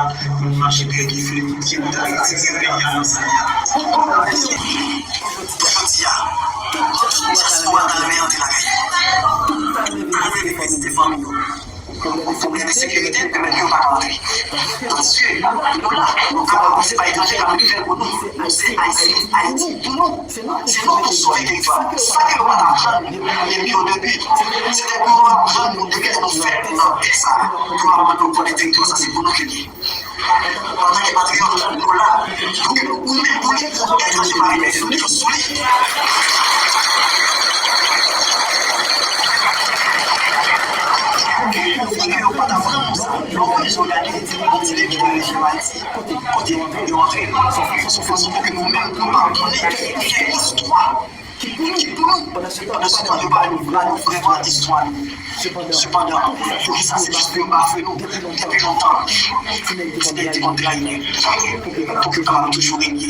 là, on marche bien qui fait des petits batailles, c'est bien dans ça. Problème de sécurité permet de ne pas rentrer. Parce que nous là, nous ne sommes pas étrangers, pour nous, c'est Haïti. Pour nous, c'est nous pour sauver quelque chose. Ça qui est pas d'argent, les millions de buts, c'est des gros argent pour de qu'est-ce qu'on fait dans ça. Pour avoir pour les territoires, ça c'est pour nous qui dit. En tant que patriotes, nous là, il faut que nous même pour les étrangers marins, c'est nous solides. Ils ont gagné des titres qui ont réussi à Haïti. Côté de rentrer, il faut que nous-mêmes nous pardonnions une histoire qui pour nous, pendant ce temps, ne pas nous vraiment d'histoire. Cependant, il faut que ça c'est juste un fait nous depuis longtemps. C'est des gens trahis. Pour que nous toujours régner.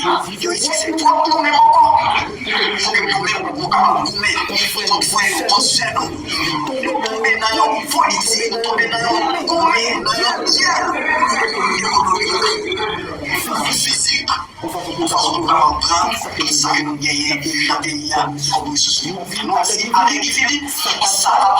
C'est toi nous-mêmes encore. Il faut que nous-mêmes nous capables de nous frère, nos sœurs, nous tomber dans une politique, nous tomber dans une commune, dans une physique. On va reprendre ça que nous gagnons dans le pays comme ressources. Nous aussi, avec Philippe, ça va.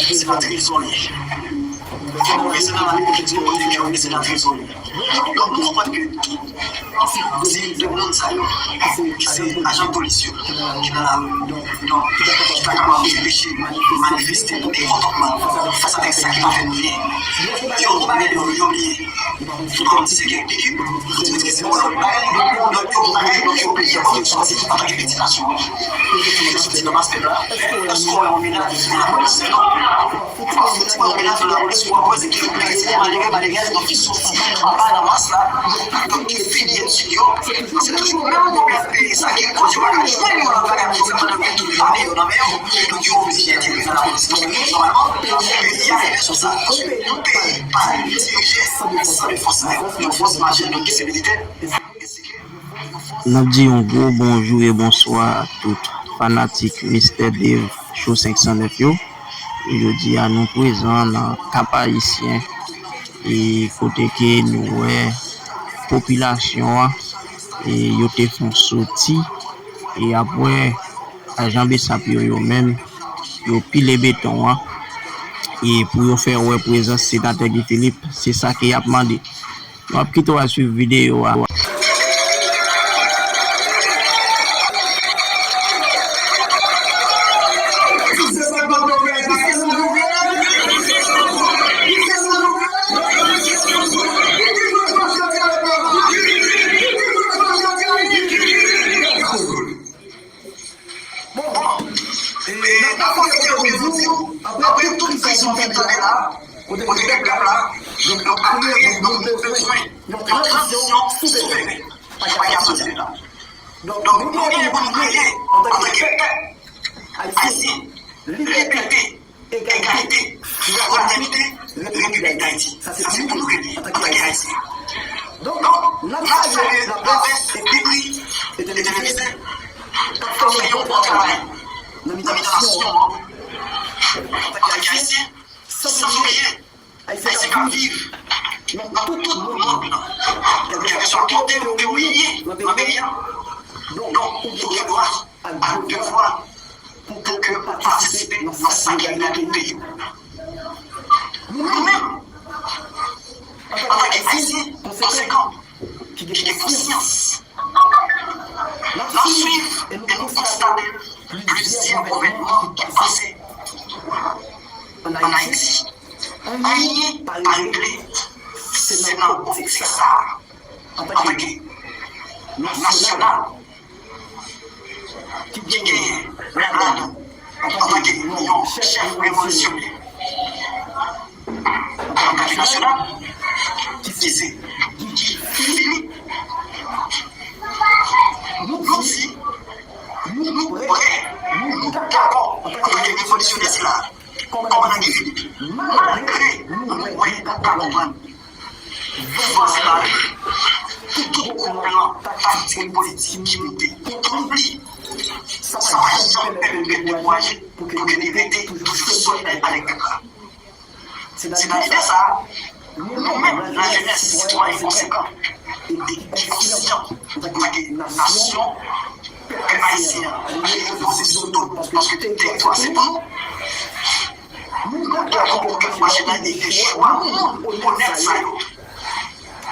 C'est la trésorerie. C'est la trésorerie. Donc, nous comprenons que c'est de monde ça, c'est agent policier qui est dans la rue, donc qui est capable de réfléchir, manifester des comportements face à ça qui va faire bien. Et on va aller oublier. Donc, c'est quelque chose qui maîtrise le rôle. Donc, on oublie c'est tout en tant que législation. Je suis dans ma là. Parce qu'on est en ménage de la police, non. On est en ménage de la police, on va dire que les donc ils sont pas dans masse là. Donc, ils finissent le studio. C'est toujours le même problème. Ça qui est conduit à la joie, on va faire un petit peu de tout le famille, on a même. Donc, ils sont obligés d'être dans la police. Donc, normalement, il y a des choses ça. Nous ne payons pas les diriger sans les forces majeures, donc c'est militaire. Nous disons un gros bonjour et bonsoir à tous fanatiques Mr. Dave Show 509 yo. Je dis à nous présents dans Cap Haïtien et côté que nous population et yo te font sorti et après agent Bessapio yo même yo pile béton et pour yo faire présence sénateur Guy Philippe, c'est ça qu'il a demandé. On va quitter à suivre vidéo. Après tout, ils sont venus là, on est là, donc après, nous avons besoin d'une transition souveraine. Donc, nous devons créer en tant que peuple haïtien, liberté, égalité, fraternité, République d'Haïti. Ça, c'est pour nous créer en tant qu'Haïtien. Donc, la presse écrite et télévisée, quand on fait un bon travail, nomination, Haïtien, sans oublier, Haïtien qui vivent dans tout le monde, quel que soit le côté oublié dans le pays. Donc, il y a droit à devoir pour participer dans sa qualité du pays. Nous-mêmes, en tant qu'Haïtiens, conséquents, qui ont conscience, nous suivons et nous constatons plusieurs événements qui passent en Haïti. Aïe, par réglé, c'est ça. En tant que national, qui gagne là-dedans, en tant que chef révolutionnaire, en tant que national, qui disait, qui finit. Nous aussi, nous vrai, d'accord, en tant que révolutionnaire, c'est là. Comment on a dit, malgré, oui, pas comprendre. Tout plan tactique politique qui oublie. Ça va jamais permettre de décourager pour que l'unité toujours solidaire avec le peuple. C'est-à-dire ça, nous-mêmes, la jeunesse citoyenne conséquente, et conscient de la nation, que haïtien, parce que territoire, c'est pas. Nous avons des choix honnêtes,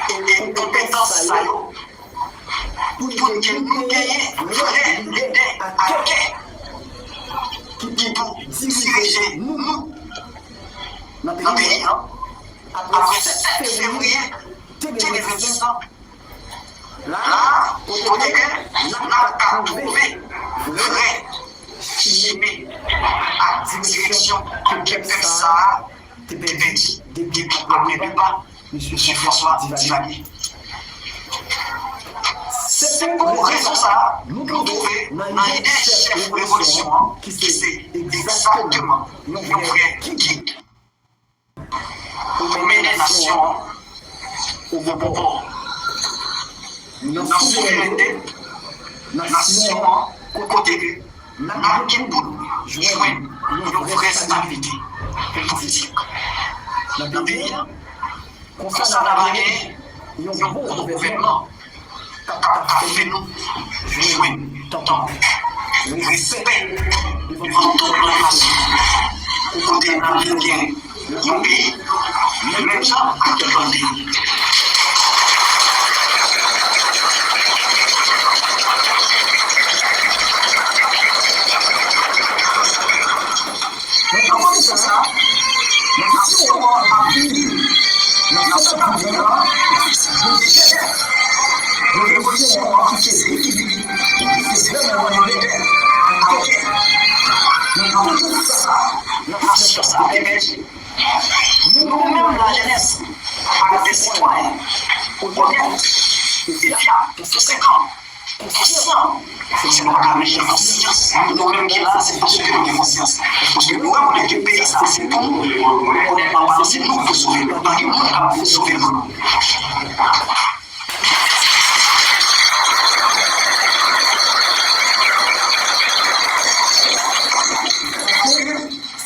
et compétences, pour que nous gagnions vrai l'idée à quai qui pour diriger nous dans le pays. Après 7 février 2026, là, pour dire que nous avons trouvé vrai chimie à direction que ça depuis le premier départ, M. François Duvalier. C'est pour raison ça, nous trouvons dans l'idée chef de révolution qui c'est exactement nos vrais qui pour mener la nation au bon port. Notre souveraineté, nation, côté n'a pas pour joindre une vraie stabilité politique. Dans le pays, concernant la manière, il y a un bon gouvernement qui fait nous joindre le respect devant toute la nation. Côté américain, le pays, le même genre à tout le pays. Nous-mêmes, la jeunesse, avec des citoyens, honnêtes, et fiables, conséquents, conscients. C'est pas la même conscience. Nous-mêmes qui là, c'est parce que nous avons conscience. Parce que nous, on est du pays, ça c'est tout. On est pas c'est nous qui faut sauver. Pas que nous, faut sauver nous.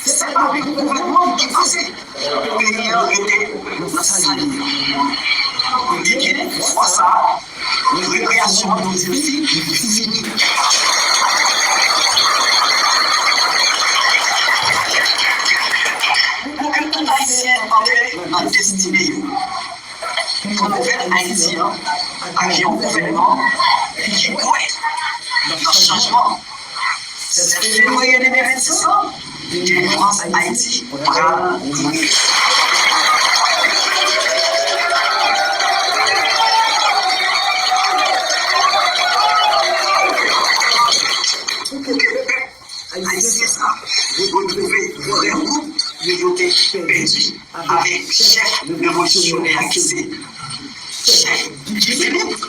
C'est pas le gouvernement qui faisait. Le pays a été dans sa ligne. Il dit qu'il faut ça, une récréation de nos défis. Pour que tout Haïtien entre dans la destinée. Pour que Haïtien ait un gouvernement qui croit dans le changement. C'est février 2026 ans. De France Haïti pour venir. Haïtien, ça, vous retrouvez vraiment le côté perdu avec chef révolutionnaire qui c'est chef du Philippe.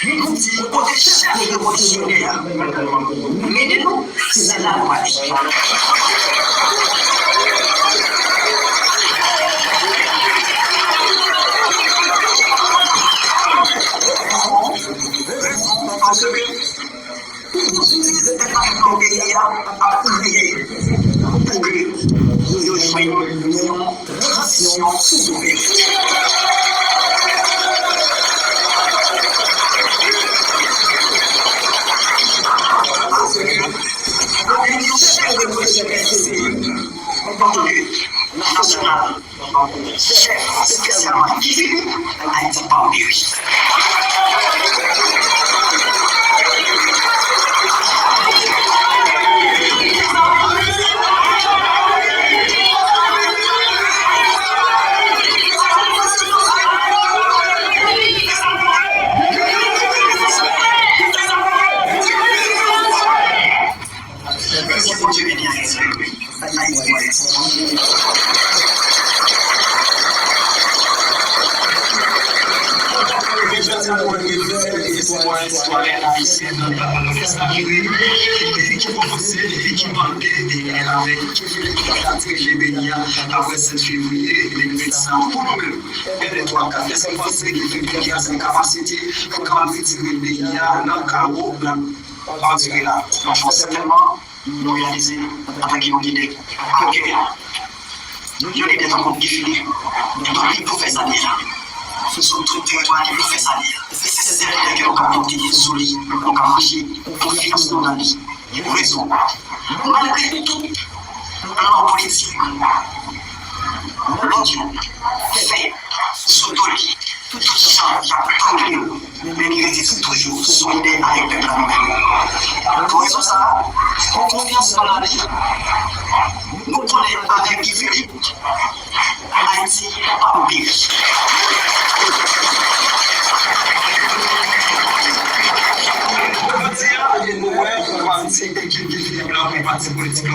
Nous disons pour des chefs révolutionnaires, mais nous, c'est la loi. Parce que nous pays à prier pour que nous soyons une transition souveraine. National, spécialement a été parmi. Merci pour venir. l'histoire haïtienne dans l'Ouest américain qui proposait et qui demandait avec qui Bénia après 7 février, les médecins pour nous-mêmes. Et les 3-4, est-ce que vous pensez qu'il fait a cette capacité pour retirer Bénia dans le carreau, en retirer là? Donc, forcément, nous réaliser avec une idée. Ok. Il y a des gens qui finissent. Donc, il faut faire ça déjà. Ce sont tout territoire qui peut faire ça déjà. C'est certain que nous avons continué sur lui, nous avons marché pour financer dans la vie. Il y a une raison. Malgré tout, en politique, l'audio fait s'autolie. Tout ça, il y a pas de nous. Mais il résiste toujours soigné avec le peuple nous-mêmes. Pour raison ça, en confiance dans la vie, nous connaissons avec Guy Philippe, Haïti, pas pire. Parti politique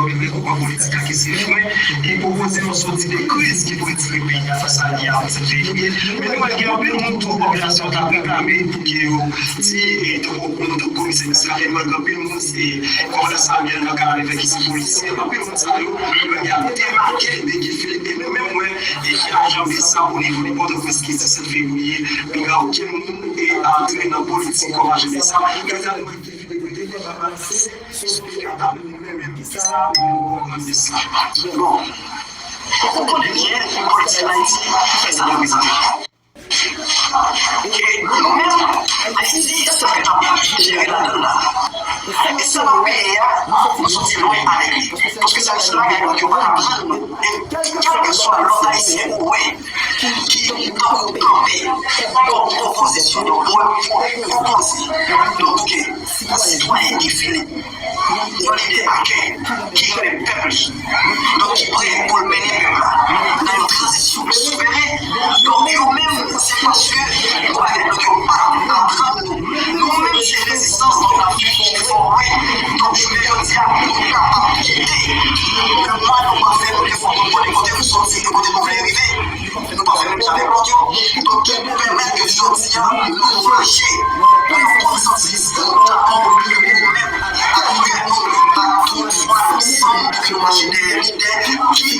qui s'est joué et proposer une sortie de crise qui pourrait tirer le pays face à l'IA en cette février. Mais nous, il y a un peu de population qui a réclamé pour qu'il y ait un commissaire ministériel, il y a un peu de monde qui comme ça vient dans le cadre avec les policiers, il y a un peu de monde qui a démarqué des Philippe et même moi, et qui a jamais ça au niveau de Port-au-Prince qui est 17 février, il n'y a aucun monde est entré dans la politique comme a jamais ça. Bon, on connaît bien une politique d'Haïti qui fait ça dans les années. Et nous-mêmes, Haïti, ça fait bien gérer la donne là. Et ça va payer, nous sommes loin avec lui. Parce que ça reste là, il y a qui va apprendre, quel que soit l'autre haïtien, qui va camper comme proposition, proposer. Donc, un citoyen qui fait dans l'idée à qui est le peuple, donc qui prie pour le bénéfice dans une transition souveraine. Donc, nous-mêmes, c'est parce que nous n'avons pas apprendre. Nous-mêmes, c'est résistance dans la vie qui formée. Donc, je vais dire, nous sommes capables de quitter. Le mal, nous pas fait pour les fonds pour les côtés où nous sortir, les côtés où nous voulons arriver. Nous ne pas faire même ça avec l'audio. Donc, qui nous permet que je dis, nous marcher. Nous avons consensus, nous avons nous-mêmes. Tout soit ensemble, nous marcher des leaders qui